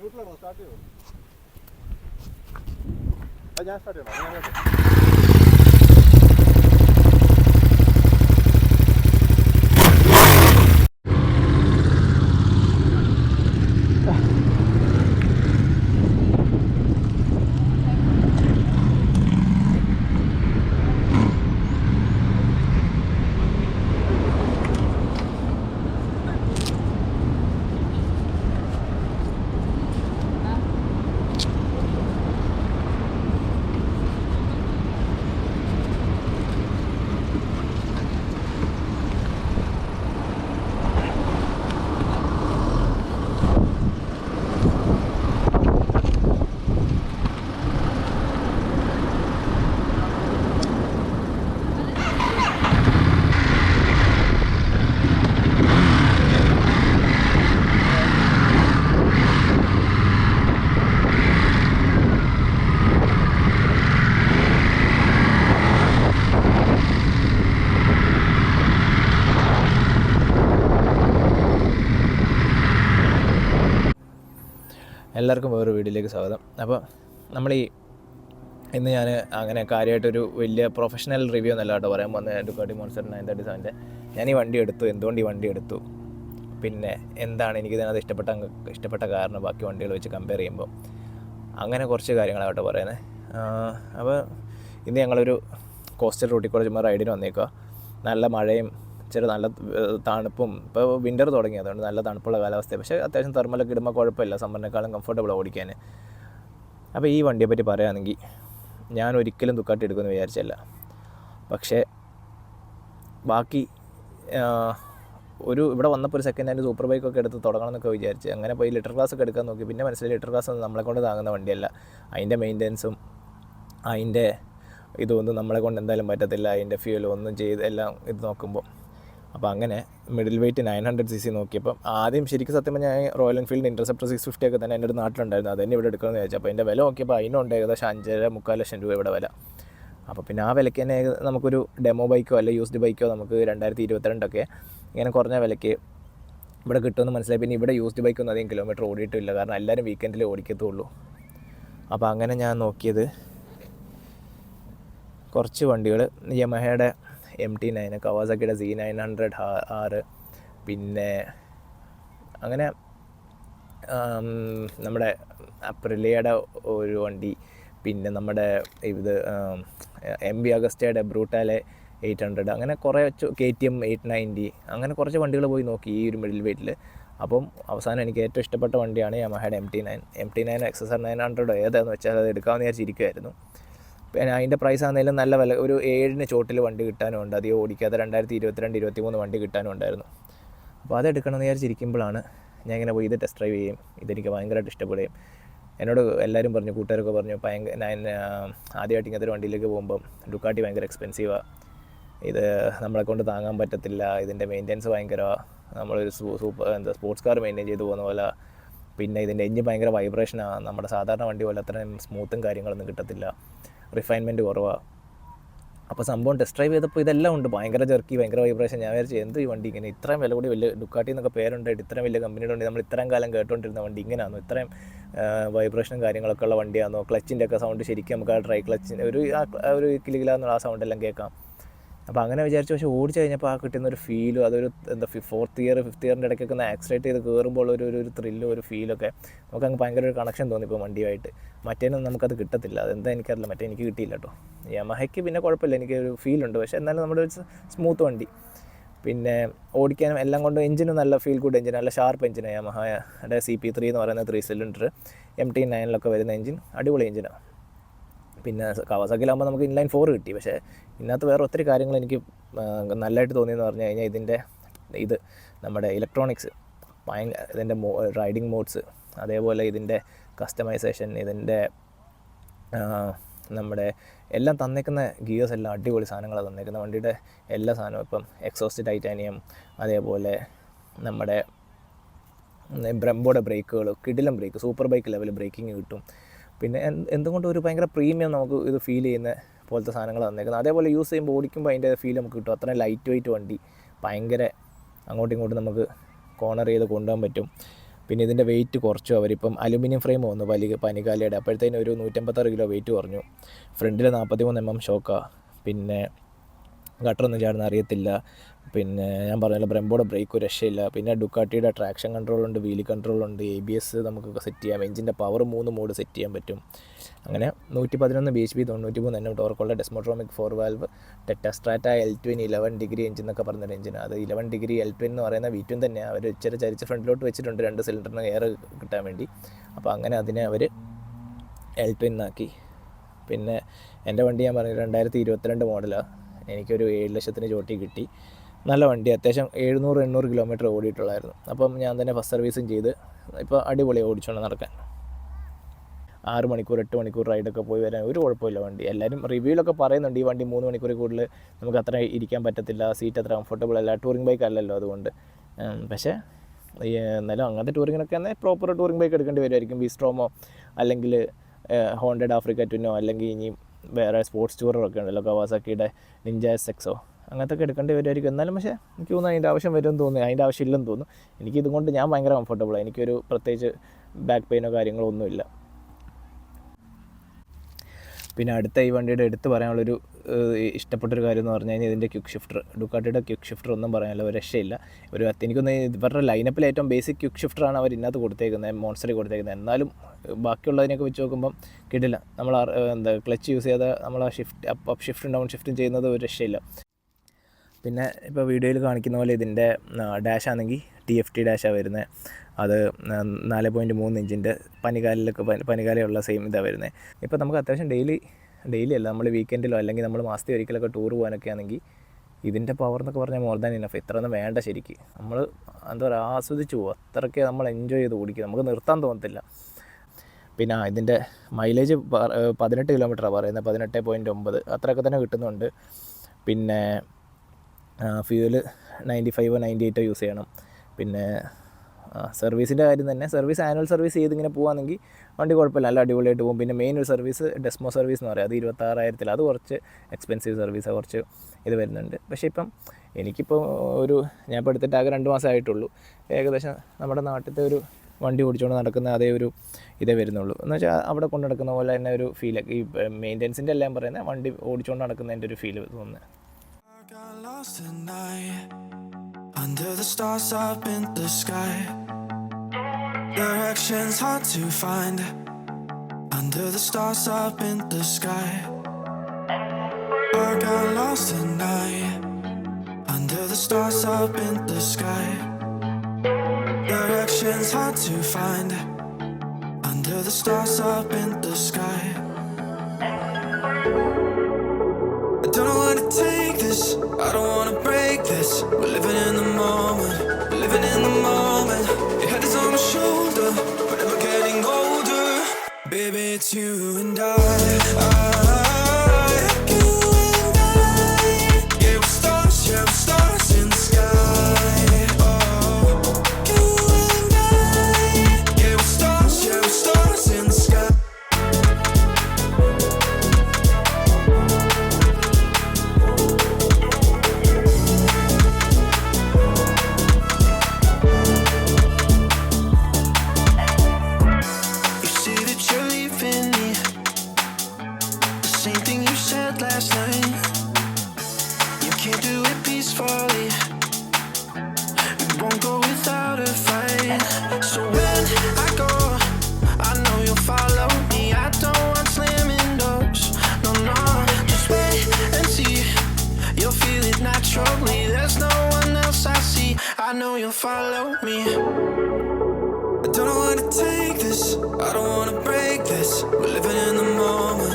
ഞാൻ സ്റ്റാർട്ട് ചെയ്യണം. എല്ലാവർക്കും വേറൊരു വീഡിയോയിലേക്ക് സ്വാഗതം. അപ്പോൾ ഇന്ന് ഞാൻ അങ്ങനെ കാര്യമായിട്ടൊരു വലിയ പ്രൊഫഷണൽ റിവ്യൂ എന്നല്ല കേട്ടോ പറയാൻ വന്ന ഡുക്കാട്ടി മോൺസ്റ്റർ 937. ഞാൻ ഈ വണ്ടി എടുത്തു, എന്തുകൊണ്ട് ഈ വണ്ടി എടുത്തു, പിന്നെ എന്താണ് എനിക്കിതിനകത്ത് ഇഷ്ടപ്പെട്ട കാരണം ബാക്കി വണ്ടികൾ വെച്ച് കമ്പയർ ചെയ്യുമ്പോൾ, അങ്ങനെ കുറച്ച് കാര്യങ്ങളാണ് കേട്ടോ പറയുന്നത്. അപ്പോൾ ഇന്ന് ഞങ്ങളൊരു കോസ്റ്റൽ റൂട്ടിൽ കൂടെ ചുമ്മാ റൈഡിന് വന്നേക്കുക. നല്ല മഴയും നല്ല തണുപ്പും, ഇപ്പോൾ വിൻ്റർ തുടങ്ങി, അതുകൊണ്ട് നല്ല തണുപ്പുള്ള കാലാവസ്ഥ. പക്ഷേ അത്യാവശ്യം തെർമലൊക്കെ ഇടുമ്പോൾ കുഴപ്പമില്ല, സമ്മറിനേക്കാളും കംഫർട്ടബിളാണ് ഓടിക്കാൻ. അപ്പോൾ ഈ വണ്ടിയെ പറ്റി പറയുകയാണെങ്കിൽ ഞാൻ ഒരിക്കലും ദുക്കാട്ടി എടുക്കുമെന്ന് വിചാരിച്ചല്ല. പക്ഷേ ബാക്കി ഇവിടെ വന്നപ്പോൾ ഒരു സെക്കൻഡ് ഹാൻഡ് സൂപ്പർ ബൈക്കൊക്കെ എടുത്ത് തുടങ്ങണം എന്നൊക്കെ വിചാരിച്ച് അങ്ങനെ പോയി ലിറ്റർ ക്ലാസ് ഒക്കെ എടുക്കാൻ നോക്കി. പിന്നെ മനസ്സിലായി ലിറ്റർ ക്ലാസ് ഒന്നും നമ്മളെ കൊണ്ട് താങ്ങുന്ന വണ്ടിയല്ല. അതിൻ്റെ മെയിൻ്റനൻസും അതിൻ്റെ ഇതൊന്നും നമ്മളെ കൊണ്ട് എന്തായാലും പറ്റത്തില്ല. അതിൻ്റെ ഫ്യൂലും ഒന്നും ചെയ്ത് എല്ലാം ഇത് നോക്കുമ്പോൾ, അപ്പോൾ അങ്ങനെ മിഡിൽ വെയ്റ്റ് 900cc നോക്കിയപ്പം ആദ്യം ശരിക്കും സത്യം പറഞ്ഞാൽ ഞാൻ റോയൽ എൻഫീൽഡ് ഇൻ്റർസെപ്റ്റർ 650 ഒക്കെ തന്നെ എൻ്റെ ഒരു നാട്ടിലുണ്ടായിരുന്നു. അത് തന്നെ ഇവിടെ എടുക്കണമെന്ന് വിചാരിച്ചു. അപ്പോൾ അതിൻ്റെ വില നോക്കിയപ്പോൾ അതിനുണ്ട് ഏകദേശം 5.25 ലക്ഷം രൂപ ഇവിടെ വില. അപ്പോൾ പിന്നെ ആ വിലയ്ക്ക് തന്നെ നമുക്കൊരു ഡെമോ ബൈക്കോ അല്ലെങ്കിൽ യൂസ്ഡ് ബൈക്കോ നമുക്ക് 2022 ഇങ്ങനെ കുറഞ്ഞ വിലയ്ക്ക് ഇവിടെ കിട്ടുമെന്ന് മനസ്സിലായി. പിന്നെ ഇവിടെ യൂസ്ഡ് ബൈക്കൊന്നും അധികം കിലോമീറ്റർ ഓടിയിട്ടില്ല, കാരണം എല്ലാവരും വീക്കെൻഡിൽ ഓടിക്കത്തുള്ളൂ. അപ്പോൾ അങ്ങനെ ഞാൻ നോക്കിയത് കുറച്ച് വണ്ടികൾ, യമഹയുടെ MT9, കവാസാക്കിയുടെ Z900R, പിന്നെ അങ്ങനെ നമ്മുടെ അപ്രിലിയയുടെ ഒരു വണ്ടി, പിന്നെ നമ്മുടെ ഇത് MV അഗസ്റ്റയുടെ ബ്രൂട്ടാലെ 800, അങ്ങനെ കുറേ KTM 890, അങ്ങനെ കുറച്ച് വണ്ടികൾ പോയി നോക്കി ഈ ഒരു മിഡിൽ വെയ്റ്റിൽ. അപ്പം അവസാനം എനിക്ക് ഏറ്റവും ഇഷ്ടപ്പെട്ട വണ്ടിയാണ് യമഹയുടെ MT9 XSR 900 ഏതാണെന്ന് വെച്ചാൽ അത് എടുക്കാമെന്ന് വിചാരിച്ചിരിക്കുമായിരുന്നു. പിന്നെ അതിൻ്റെ പ്രൈസ് ആണെങ്കിലും നല്ല വില, ഒരു 7 ചോട്ടിൽ വണ്ടി കിട്ടാനും ഉണ്ട്, അധികം ഓടിക്കാതെ 2022-23 വണ്ടി കിട്ടാനും ഉണ്ടായിരുന്നു. അപ്പോൾ അതെടുക്കണമെന്ന് വിചാരിച്ചിരിക്കുമ്പോഴാണ് ഞാൻ ഇങ്ങനെ പോയി ഇത് ടെസ്റ്റ് ഡ്രൈവ് ചെയ്യും. ഇതെനിക്ക് ഭയങ്കരമായിട്ട് ഇഷ്ടപ്പെടുകയും എന്നോട് എല്ലാവരും പറഞ്ഞു, കൂട്ടുകാരൊക്കെ പറഞ്ഞു, ആദ്യമായിട്ട് ഇങ്ങനത്തെ ഒരു വണ്ടിയിലേക്ക് പോകുമ്പം ഡുക്കാട്ടി ഭയങ്കര എക്സ്പെൻസീവാണ്, ഇത് നമ്മളെ കൊണ്ട് താങ്ങാൻ പറ്റത്തില്ല, ഇതിൻ്റെ മെയിൻ്റെനൻസ് ഭയങ്കരമാണ്, നമ്മളൊരു സ്പോർട്സ് കാർ മെയിൻറ്റെയിൻ ചെയ്ത് പോകുന്ന പോലെ, പിന്നെ ഇതിൻ്റെ എഞ്ചിൻ ഭയങ്കര വൈബ്രേഷനാണ്, നമ്മുടെ സാധാരണ വണ്ടി പോലെ അത്രയും സ്മൂത്തും കാര്യങ്ങളൊന്നും കിട്ടത്തില്ല, റിഫൈൻമെൻറ്റ് കുറവാണ്. അപ്പോൾ സംഭവം ടെസ്റ്റ് ഡ്രൈവ് ചെയ്തപ്പോൾ ഇതെല്ലാം ഉണ്ട്, ഭയങ്കര ജെർക്കി, ഭയങ്കര വൈബ്രേഷൻ. ഞാൻ വിചാരിച്ചു എന്ത് ഈ വണ്ടി ഇങ്ങനെ ഇത്രയും വില കൂടി വലിയ ഡുക്കാട്ടി എന്നൊക്കെ പേരുണ്ടായിട്ട് ഇത്രയും വലിയ കമ്പനിയുടെ വണ്ടി, നമ്മൾ ഇത്രയും കാലം കേട്ടുകൊണ്ടിരുന്ന വണ്ടി ഇങ്ങനെയാണോ, ഇത്രയും വൈബ്രേഷനും കാര്യങ്ങളൊക്കെ ഉള്ള വണ്ടിയാണോ, ക്ലച്ചിൻ്റെ ഒക്കെ സൗണ്ട് ശരിക്കും നമുക്ക് ആ ഡ്രൈ ക്ലച്ചിൻ്റെ ഒരു കിലുകിലാന്നുള്ള ആ സൗണ്ടെല്ലാം കേൾക്കാം. അപ്പോൾ അങ്ങനെ വിചാരിച്ചു. പക്ഷേ ഓടിച്ച് കഴിഞ്ഞപ്പോൾ ആ കിട്ടുന്നൊരു ഫീലും, അതൊരു ഫിഫ്ത്ത് ഇയറിൻ്റെ ഇടയ്ക്കൊക്കെ ഒന്ന് ആക്സിലേറ്റ് ചെയ്ത് കയറുമ്പോൾ ഒരു ത്രില്ലും ഒരു ഫീലൊക്കെ നമുക്ക് അങ്ങ് ഭയങ്കര ഒരു കണക്ഷൻ തോന്നി ഇപ്പോൾ വണ്ടിയുമായിട്ട്. മറ്റേനൊന്നും നമുക്കത് കിട്ടത്തില്ല, അതെന്താ എനിക്കറിയില്ല, മറ്റേ എനിക്ക് കിട്ടിയില്ല കേട്ടോ. യമഹയ്ക്ക് പിന്നെ കുഴപ്പമില്ല, എനിക്കൊരു ഫീലുണ്ട്, പക്ഷേ എന്നാലും നമ്മുടെ ഒരു സ്മൂത്ത് വണ്ടി, പിന്നെ ഓടിക്കാനും എല്ലാം കൊണ്ട് എഞ്ചിനും നല്ല ഫീൽ ഗുഡ് എഞ്ചിൻ, നല്ല ഷാർപ്പ് എഞ്ചിനാണ് യമഹയുടെ CP3 എന്ന് പറയുന്ന 3 സിലിണ്ടർ MT9 വരുന്ന എഞ്ചിൻ, അടിപൊളി എഞ്ചിനാണ്. പിന്നെ കവാസാക്കിയിലാകുമ്പോൾ നമുക്ക് ഇൻലൈൻ 4 കിട്ടി. പക്ഷേ ഇതിനകത്ത് വേറെ ഒത്തിരി കാര്യങ്ങൾ എനിക്ക് നല്ലതായിട്ട് തോന്നിയെന്ന് പറഞ്ഞു കഴിഞ്ഞാൽ ഇതിൻ്റെ നമ്മുടെ ഇലക്ട്രോണിക്സ് ഇതിൻ്റെ റൈഡിങ് മോഡ്സ്, അതേപോലെ ഇതിൻ്റെ കസ്റ്റമൈസേഷൻ, ഇതിൻ്റെ നമ്മുടെ എല്ലാം തന്നേക്കുന്ന ഗിയേഴ്സ് എല്ലാം അടിപൊളി സാധനങ്ങളാണ് തന്നേക്കുന്ന വണ്ടിയുടെ എല്ലാ സാധനവും. ഇപ്പം എക്സോസ്റ്റ് ടൈറ്റാനിയം, അതേപോലെ നമ്മുടെ ബ്രെംബോയുടെ ബ്രേക്കുകൾ, കിടിലം brake, super bike level braking കിട്ടും. പിന്നെ എന്തുകൊണ്ടും ഒരു ഭയങ്കര പ്രീമിയം നമുക്ക് ഇത് ഫീൽ ചെയ്യുന്ന പോലത്തെ സാധനങ്ങൾ തന്നേക്കുന്നത്. അതേപോലെ യൂസ് ചെയ്യുമ്പോൾ ഓടിക്കുമ്പോൾ അതിൻ്റെ ഫീൽ നമുക്ക് കിട്ടും. അത്രയും ലൈറ്റ് വെയിറ്റ് വണ്ടി, ഭയങ്കര അങ്ങോട്ടും ഇങ്ങോട്ടും നമുക്ക് കോർണർ ചെയ്ത് കൊണ്ടുപോകാൻ പറ്റും. പിന്നെ ഇതിൻ്റെ വെയിറ്റ് കുറച്ചു അവരിപ്പം അലുമിനിയം ഫ്രെയിം വന്നു പനികാലയുടെ, അപ്പോഴത്തേനും ഒരു 156 കിലോ വെയിറ്റ് കുറഞ്ഞു. ഫ്രണ്ടിൽ 43 mm ഷോക്കാണ്. പിന്നെ ഗട്ടറൊന്നും ചാടുന്ന അറിയത്തില്ല. പിന്നെ ഞാൻ പറഞ്ഞല്ലോ ബ്രെംബോയുടെ ബ്രേക്ക് ഒരു രക്ഷയില്ല. പിന്നെ ഡുക്കാട്ടിയുടെ ട്രാക്ഷൻ കൺട്രോളുണ്ട്, വീലി കൺട്രോളുണ്ട്, ABS നമുക്ക് സെറ്റ് ചെയ്യാം, എഞ്ചിൻ്റെ പവർ 3 മോഡ് സെറ്റ് ചെയ്യാൻ പറ്റും. അങ്ങനെ 111 bhp 93 Nm ടോർക്കുള്ള desmodromic 4 valve Testastretta L-twin 11 degree engine എന്നൊക്കെ പറഞ്ഞൊരു എഞ്ചിൻ. അത് 11 ഡിഗ്രി L-twin എന്ന് പറയുന്ന V-twin തന്നെയാണ്. അവർ ഇച്ചിരി ചരിച്ച് ഫ്രണ്ടിലോട്ട് വെച്ചിട്ടുണ്ട് 2 സിലിണ്ടറിന് എയർ കിട്ടാൻ വേണ്ടി. അപ്പോൾ അങ്ങനെ അതിനെ അവർ L-twin ആക്കി. പിന്നെ എൻ്റെ വണ്ടി ഞാൻ പറഞ്ഞു 2022 മോഡലാണ്. എനിക്കൊരു 7 ലക്ഷത്തിന് ചോട്ടി കിട്ടി. നല്ല വണ്ടി, അത്യാവശ്യം 700-800 കിലോമീറ്റർ ഓടിയിട്ടുള്ളായിരുന്നു. അപ്പം ഞാൻ തന്നെ ഫസ്റ്റ് സർവീസും ചെയ്ത് ഇപ്പോൾ അടിപൊളിയാണ് ഓടിച്ചുകൊണ്ട് നടക്കാൻ. 6 മണിക്കൂർ 8 മണിക്കൂർ റൈഡൊക്കെ പോയി വരാൻ ഒരു കുഴപ്പമില്ല വണ്ടി. എല്ലാവരും റിവ്യൂലൊക്കെ പറയുന്നുണ്ട് ഈ വണ്ടി 3 മണിക്കൂർ കൂടുതൽ നമുക്ക് അത്ര ഇരിക്കാൻ പറ്റത്തില്ല, സീറ്റ് അത്ര കംഫർട്ടബിൾ അല്ല, ടൂറിംഗ് ബൈക്ക് അല്ലല്ലോ അതുകൊണ്ട്. പക്ഷേ എന്നാലും അങ്ങനത്തെ ടൂറിങ്ങിനൊക്കെ എന്നാൽ പ്രോപ്പർ ടൂറിംഗ് ബൈക്ക് എടുക്കേണ്ടി വരുമായിരിക്കും. ബിസ്ട്രോമോ അല്ലെങ്കിൽ ഹോണ്ടഡ് ആഫ്രിക്ക ട്വിനോ അല്ലെങ്കിൽ ഇനി വേറെ സ്പോർട്സ് ടൂററൊക്കെ ഉണ്ടല്ലോ, കവാസാക്കിയുടെ നിഞ്ച SXO അങ്ങനത്തെ ഒക്കെ എടുക്കേണ്ടി വരുമായിരിക്കും. എന്നാലും പക്ഷേ എനിക്ക് തോന്നുന്നു അതിൻ്റെ ആവശ്യം വരുമെന്ന് തോന്നുന്നു, അതിൻ്റെ ആവശ്യമില്ലെന്ന് തോന്നുന്നു. എനിക്കിതുകൊണ്ട് ഞാൻ ഭയങ്കര കംഫർട്ടബിളാണ്. എനിക്കൊരു പ്രത്യേകിച്ച് ബാക്ക് പെയിനോ കാര്യങ്ങളോ ഒന്നുമില്ല. പിന്നെ അടുത്ത ഈ വണ്ടിയുടെ എടുത്ത് പറയാനുള്ളൊരു ഇഷ്ടപ്പെട്ടൊരു കാര്യം എന്ന് പറഞ്ഞു കഴിഞ്ഞാൽ ഇതിൻ്റെ ക്വിക്ക് ഷിഫ്റ്റർ. ഡുക്കാട്ടിയുടെ ക്വിക്ക് ഷിഫ്റ്റർ ഒന്നും പറയാനില്ല, ഒരു രക്ഷയില്ല. എനിക്കൊന്ന് ഇവരുടെ ലൈനപ്പിൽ ഏറ്റവും ബേസിക് ക്വിക്ക് ഷിഫ്റ്ററാണ് അവർ ഇതിനകത്ത് കൊടുത്തേക്കുന്നത്, മോൺസ്റ്ററിൽ കൊടുത്തേക്കുന്നത്. എന്നാലും ബാക്കിയുള്ളതിനൊക്കെ വെച്ച് നോക്കുമ്പം കിടില്ല. നമ്മൾ ക്ലച്ച് യൂസ് ചെയ്യാതെ നമ്മൾ ആ ഷിഫ്റ്റ് അപ്പ് ഷിഫ്റ്റും ഡൗൺ ഷിഫ്റ്റും ചെയ്യുന്നത് ഒരു രക്ഷയില്ല. പിന്നെ ഇപ്പോൾ വീഡിയോയിൽ കാണിക്കുന്ന പോലെ ഇതിൻ്റെ ഡാഷ് ആണെങ്കിൽ TFT ഡാഷാണ് വരുന്നത്. അത് 4.3 ഇഞ്ചിൻ്റെ പനികാലയുള്ള സെയിം ഇതാണ് വരുന്നത്. ഇപ്പോൾ നമുക്ക് അത്യാവശ്യം ഡെയിലി അല്ല, നമ്മൾ വീക്കെൻഡിലോ അല്ലെങ്കിൽ നമ്മൾ മാസത്തിൽ ഒരിക്കലൊക്കെ ടൂർ പോകാനൊക്കെ ആണെങ്കിൽ ഇതിൻ്റെ പവർ എന്നൊക്കെ പറഞ്ഞാൽ മോർ ദാൻ ഇനഫ്. ഇത്രയൊന്നും വേണ്ട ശരിക്ക്. നമ്മൾ എന്താ പറയുക ആസ്വദിച്ച് പോകും, അത്രയ്ക്ക് നമ്മൾ എൻജോയ് ചെയ്ത് ഓടിക്കുക, നമുക്ക് നിർത്താൻ തോന്നത്തില്ല. പിന്നെ ഇതിൻ്റെ മൈലേജ് 18 കിലോമീറ്ററാണ് പറയുന്നത്, 18.9 അത്രയൊക്കെ തന്നെ കിട്ടുന്നുണ്ട്. പിന്നെ ഫ്യൂവൽ 95-98 യൂസ് ചെയ്യണം. പിന്നെ സർവീസിൻ്റെ കാര്യം തന്നെ, സർവീസ് ആനുവൽ സർവീസ് ചെയ്തിങ്ങനെ പോകുകയാണെങ്കിൽ വണ്ടി കുഴപ്പമില്ല, നല്ല അടിപൊളിയായിട്ട് പോകും. പിന്നെ മെയിൻ ഒരു സർവീസ് ഡെസ്മോ സർവീസ് എന്ന് പറയും, അത് 26,000, അത് കുറച്ച് എക്സ്പെൻസീവ് സർവീസാണ്, കുറച്ച് ഇത് വരുന്നുണ്ട്. പക്ഷേ ഇപ്പം എനിക്കിപ്പോൾ ഞാൻ ഇപ്പോൾ എടുത്തിട്ട് ആകെ 2 മാസമേ ആയിട്ടുള്ളൂ. ഏകദേശം നമ്മുടെ നാട്ടിലത്തെ ഒരു വണ്ടി ഓടിച്ചുകൊണ്ട് നടക്കുന്ന അതേ ഒരു ഇതേ വരുന്നുള്ളൂ. എന്ന് വെച്ചാൽ അവിടെ കൊണ്ട് നടക്കുന്ന പോലെ തന്നെ ഒരു ഫീൽ, ഈ മെയിൻ്റെനൻസിൻ്റെ എല്ലാം പറയുന്നത് വണ്ടി ഓടിച്ചുകൊണ്ട് നടക്കുന്നതിൻ്റെ ഒരു ഫീൽ തോന്നുന്നത്. Under the stars up in the sky, directions hard to find. Under the stars up in the sky, I got lost at night. Under the stars up in the sky, directions hard to find. Under the stars up in the sky, I don't know where to take this, I don't wanna break this. We're living in the moment, living in the moment. Your head is on my shoulder, but never getting older. Baby, it's you and I. Yeah, we're stars in the sky. Oh, you and I. Yeah, we're stars in the sky. I know you'll follow me. I don't know where to take this, I don't wanna break this. We're living in the moment,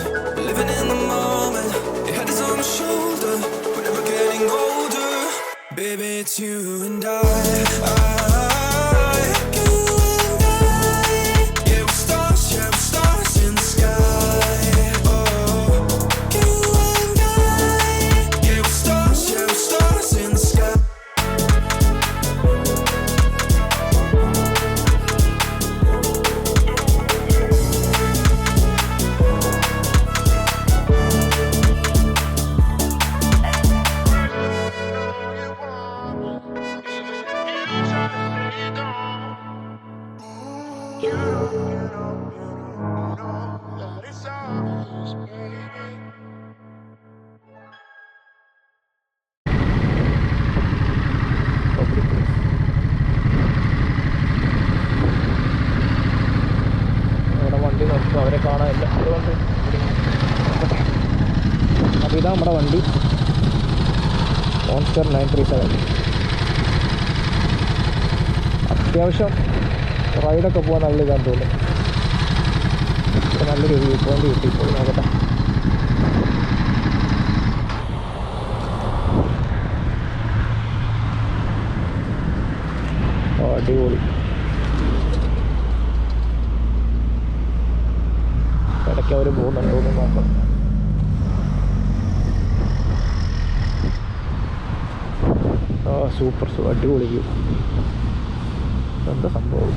living in the moment. Your head is on my shoulder, we're never getting older. Baby, it's you and I. അപ്പോൾ അവരെ കാണാനില്ല. അതുകൊണ്ട് അപ്പോൾ ഇതാ നമ്മുടെ വണ്ടി monster 937. അത്യാവശ്യം റൈഡൊക്കെ പോകാൻ നല്ല ഇതാന്ന് തോന്നുന്നു. ഇപ്പോൾ നല്ലൊരു വ്യൂ പോയിന്റ് കിട്ടി. പോയി നോക്കട്ടെ. അടിപൊളി. ഇടയ്ക്ക് അവർ പോകുന്നുണ്ടോന്ന് നോക്കാം. സൂപ്പർ അടിപൊളി വ്യൂ. എന്താ സംഭവം?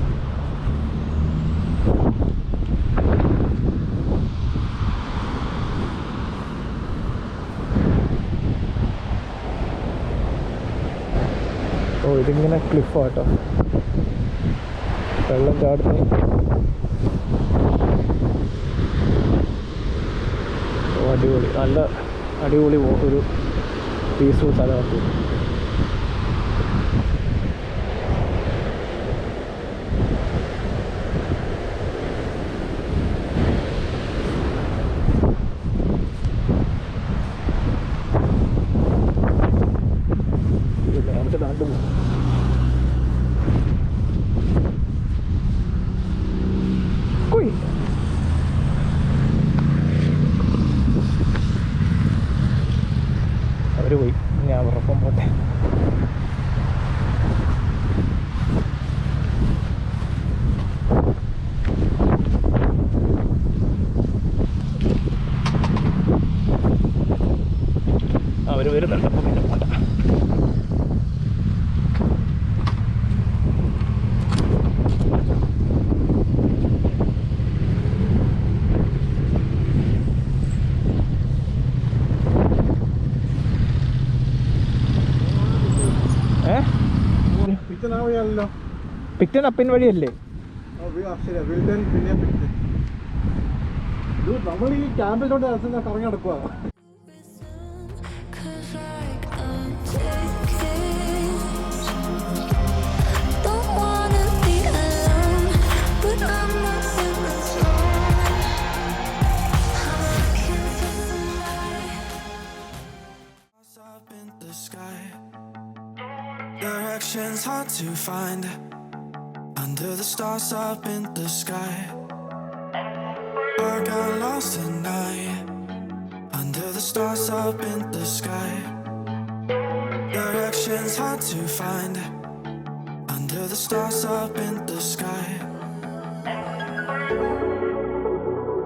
ഇതിങ്ങനെ ക്ലിഫാട്ടോ, വെള്ളം ചാടുന്നു. അടിപൊളി, നല്ല അടിപൊളി ഒരു പീസ്ഫുൾ സ്ഥലമാണ്. അവർ പോയി, ഞാൻ ഉറപ്പം പോട്ടെ. അവർ വരുന്നുണ്ട്. അപ്പം പിന്നെ പോട്ടെ. പിക്ടൺ അപ്പിൻ വഴിയല്ലേ? നമ്മൾ ഈ ക്യാമ്പിലോട്ട് കറങ്ങി നടക്കുക. Directions hard to find under the stars up in the sky. I got lost at night under the stars up in the sky. Directions hard to find under the stars up in the sky.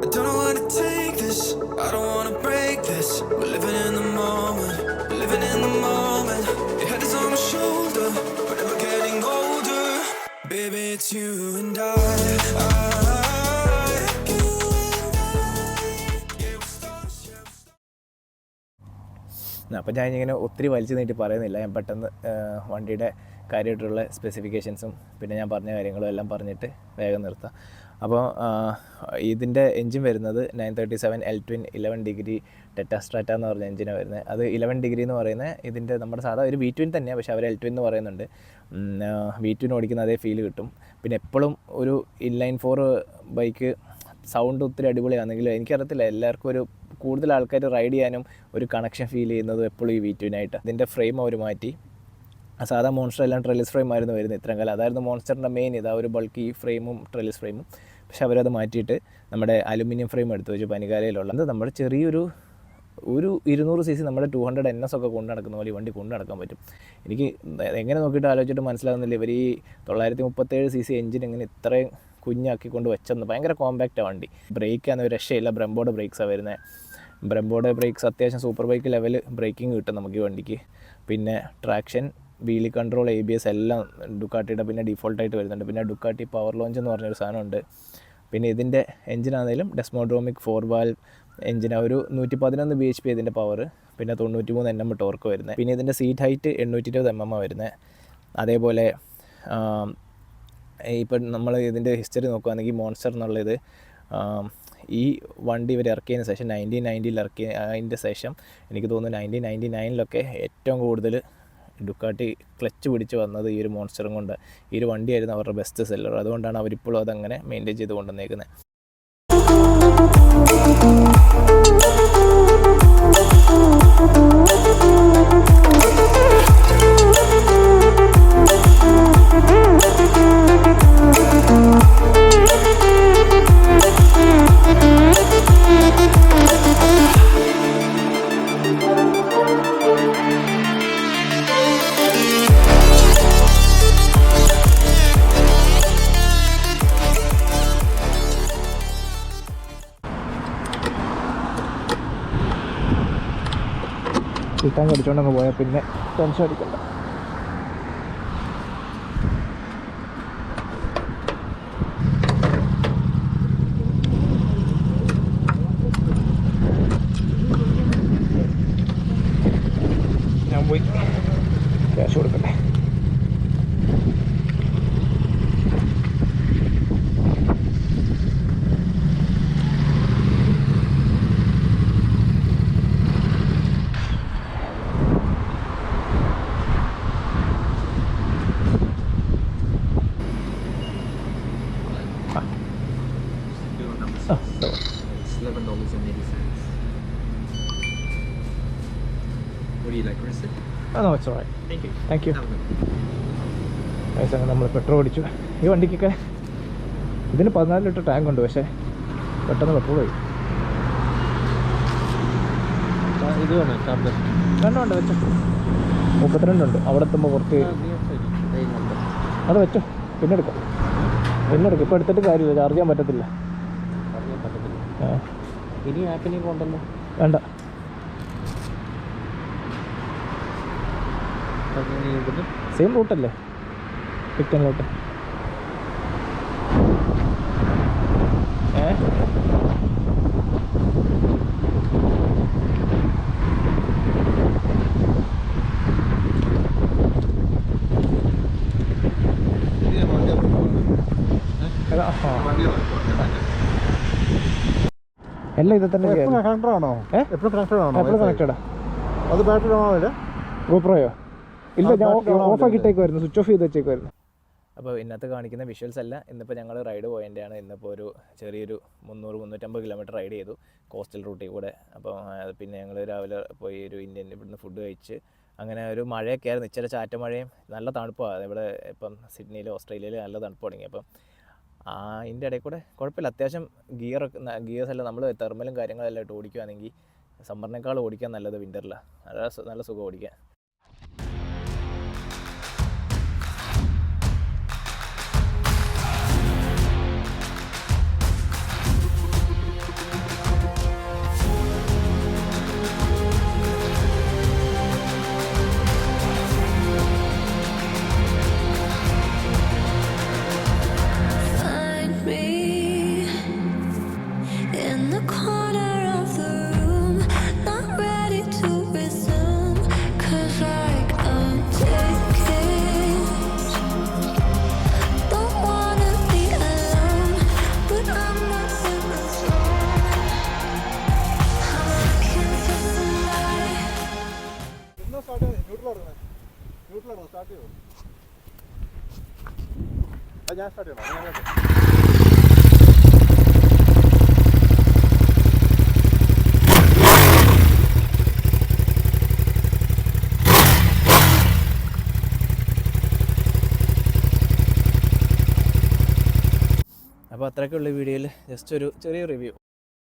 I don't know where to take this, I don't wanna break this. We're living in the moment, living in the moment. Your head is on my shoulder, we're never getting older. Baby, it's you and I. അപ്പോൾ ഞാനിങ്ങനെ ഒത്തിരി വലിച്ചു നീട്ടി പറയുന്നില്ല. ഞാൻ പെട്ടെന്ന് വണ്ടിയുടെ കാര്യമായിട്ടുള്ള സ്പെസിഫിക്കേഷൻസും പിന്നെ ഞാൻ പറഞ്ഞ കാര്യങ്ങളും എല്ലാം പറഞ്ഞിട്ട് വേഗം നിർത്താം. അപ്പോൾ ഇതിൻ്റെ എൻജിൻ വരുന്നത് 937 L-twin 11 ഡിഗ്രി ടെറ്റാസ്ട്രാറ്റ എന്ന് പറഞ്ഞ എഞ്ചിനാണ് വരുന്നത്. അത് 11 ഡിഗ്രി എന്ന് പറയുന്നത് ഇതിൻ്റെ നമ്മുടെ സാധാ ഒരു V-twin തന്നെയാണ്, പക്ഷേ അവർ L-twin എന്ന് പറയുന്നുണ്ട്. V-twin ഓടിക്കുന്ന അതേ ഫീൽ കിട്ടും. പിന്നെ എപ്പോഴും ഒരു ഇൻലൈൻ 4 ബൈക്ക് സൗണ്ട് ഒത്തിരി അടിപൊളിയാണെങ്കിലും എനിക്കറിയത്തില്ല, എല്ലാവർക്കും ഒരു കൂടുതൽ ആൾക്കാർ റൈഡ് ചെയ്യാനും ഒരു കണക്ഷൻ ഫീൽ ചെയ്യുന്നതും എപ്പോഴും ഈ V-twin-ആയിട്ട്. ഇതിൻ്റെ ഫ്രെയിം അവർ മാറ്റി. സാധാ മോൺസ്റ്റർ എല്ലാം ട്രെലിസ് ഫ്രെയിം ആയിരുന്നു വരുന്നത് ഇത്രയും കാലം. അതായിരുന്നു മോൺസ്റ്ററിൻ്റെ മെയിൻ, ഇതാ ഒരു ബൾക്കി ഫ്രെയിമും ട്രെലിസ് ഫ്രെയിമും. പക്ഷെ അവരത് മാറ്റിയിട്ട് നമ്മുടെ അലുമിനിയം ഫ്രെയിം എടുത്ത് വെച്ചു പനികാലയിലുള്ള. അത് നമ്മുടെ ചെറിയൊരു 200 cc നമ്മുടെ 200 NS ഒക്കെ കൊണ്ടു നടക്കുന്ന പോലെ ഈ വണ്ടി കൊണ്ടു നടക്കാൻ പറ്റും. എനിക്ക് എങ്ങനെ നോക്കിയിട്ട് ആലോചിച്ചിട്ട് മനസ്സിലാകുന്നില്ല ഇവർ ഈ 937 cc എഞ്ചിൻ എങ്ങനെ ഇത്രയും കുഞ്ഞാക്കി കൊണ്ട് വെച്ചെന്ന്. ഭയങ്കര കോമ്പാക്റ്റാണ് വണ്ടി. ബ്രേക്കാണ് ഒരു രക്ഷയില്ല, ബ്രംബോയുടെ ബ്രേക്സാണ് വരുന്നത്. ബ്രംബോയുടെ ബ്രേക്സ് അത്യാവശ്യം സൂപ്പർ ബൈക്ക് ലെവൽ ബ്രേക്കിംഗ് കിട്ടും നമുക്ക് ഈ വണ്ടിക്ക്. പിന്നെ ട്രാക്ഷൻ, വീലി കൺട്രോൾ, ABS എല്ലാം ഡുക്കാട്ടിയുടെ പിന്നെ ഡീഫോൾട്ടായിട്ട് വരുന്നുണ്ട്. പിന്നെ ഡുക്കാട്ടി പവർ ലോഞ്ച് എന്ന് പറഞ്ഞൊരു സാധനമുണ്ട്. പിന്നെ ഇതിൻ്റെ എഞ്ചിനാണെങ്കിലും ഡെസ്മോഡ്രോമിക് 4 valve എഞ്ചിനാണ്. ഒരു 111 bhp ഇതിൻ്റെ പവർ, പിന്നെ 93 Nm ടോർക്ക് വരുന്നത്. പിന്നെ ഇതിൻ്റെ സീറ്റ് ഹൈറ്റ് 820 mm വരുന്നത്. അതേപോലെ ഇപ്പം നമ്മൾ ഇതിൻ്റെ ഹിസ്റ്ററി നോക്കുകയാണെങ്കിൽ മോൺസ്റ്റർ എന്നുള്ളത് ഈ വണ്ടി ഇവർ ഇറക്കിയതിന് ശേഷം 1990 ഇറക്കിയ അതിൻ്റെ ശേഷം എനിക്ക് തോന്നുന്നു 1999 ഏറ്റവും കൂടുതൽ ഡുക്കാട്ടി ക്ലച്ച് പിടിച്ച് വന്നത് ഈ ഒരു മോൺസ്റ്ററും കൊണ്ട്. ഈ ഒരു വണ്ടിയായിരുന്നു അവരുടെ ബെസ്റ്റ് സെല്ലർ. അതുകൊണ്ടാണ് അവരിപ്പോഴും അതങ്ങനെ മെയിൻറ്റെയിൻ ചെയ്ത് കൊണ്ടുവന്നേക്കുന്നത്. കിട്ടാൻ കടിച്ചോണ്ടങ്ങ് പോയാൽ പിന്നെ ടെൻഷൻ അടിക്കണ്ട. ഞാൻ പോയി ക്യാഷ് കൊടുക്കട്ടെ. It's $11.80. What do you like, Chris? No it's alright. Thank you. Thank you. Have a good one. പൈസ നമ്മൾ പെട്രോൾ അടിച്ചു. ഈ വണ്ടിക്കൊക്കെ ഇതിന് 14 ലിറ്റർ ടാങ്ക് ഉണ്ട്, പക്ഷേ പെട്ടെന്ന് പെട്രോൾ പോയി. ഇത് വേണം ടാബ്ലറ്റ്. രണ്ടുണ്ട് വെച്ചോ. 32 ഉണ്ട്. അവിടെ എത്തുമ്പോൾ കുറച്ച് അത് വെച്ചോ. പിന്നെ എടുക്കാം. ഇപ്പോൾ എടുത്തിട്ട് കാര്യമില്ല, ചാർജ് ചെയ്യാൻ പറ്റത്തില്ല. ആ ഇനി ആപ്പിലേക്ക് കൊണ്ടല്ലോ. വേണ്ട. സെയിം റൂട്ടല്ലേ, പിക്കനിലോട്ട്. എല്ലാം ഇത് തന്നെ കണക്റ്റഡ് ആണോ? എപ്പോഴും കണക്റ്റഡ് ആണോ? എപ്പോഴും കണക്റ്റഡാ. അത് ബാറ്ററി ആണോ അതിൽ? ഗോപ്രോയോ? ഇല്ല, ഞാൻ ഓഫ് ആക്കിയിട്ടേക്കുമായിരുന്നു, സ്വിച്ച് ഓഫ് ചെയ്ത് വെച്ചേക്കുമായിരുന്നു. അപ്പോൾ ഇന്നത്തെ കാണിക്കുന്ന വിഷ്വൽസ് അല്ല. ഇന്നിപ്പോൾ ഞങ്ങൾ റൈഡ് പോയതിൻ്റെയാണ്. ഇന്നിപ്പോൾ ഒരു ചെറിയൊരു 300-350 കിലോമീറ്റർ റൈഡ് ചെയ്തു കോസ്റ്റൽ റൂട്ടിൽ കൂടെ. അപ്പോൾ പിന്നെ ഞങ്ങൾ രാവിലെ പോയി ഒരു ഇന്ത്യൻ ഇവിടുന്ന് ഫുഡ് കഴിച്ച് അങ്ങനെ ഒരു മഴയൊക്കെ ആയിരുന്നു, ഇച്ചിരി ചാറ്റ മഴയും നല്ല തണുപ്പാണ്. ഇവിടെ ഇപ്പം സിഡ്നിയിൽ ഓസ്ട്രേലിയയിൽ നല്ല തണുപ്പ് തുടങ്ങി. അപ്പം അതിൻ്റെ ഇടയിൽ കൂടെ കുഴപ്പമില്ല, അത്യാവശ്യം ഗിയേഴ്സ് എല്ലാം നമ്മൾ തെർമലും കാര്യങ്ങളെല്ലാം ഇട്ട് ഓടിക്കുകയാണെങ്കിൽ സമ്മറിനേക്കാൾ ഓടിക്കാൻ നല്ലത് വിൻ്ററിലാണ്. നല്ല സുഖം ഓടിക്കാൻ. സ്റ്റാർട്ട് ചെയ്തു. ഞാൻ സ്റ്റാർട്ട് ചെയ്യണം. അപ്പോൾ അത്രയൊക്കെയുള്ള വീഡിയോയിൽ ജസ്റ്റ് ഒരു ചെറിയ റിവ്യൂ.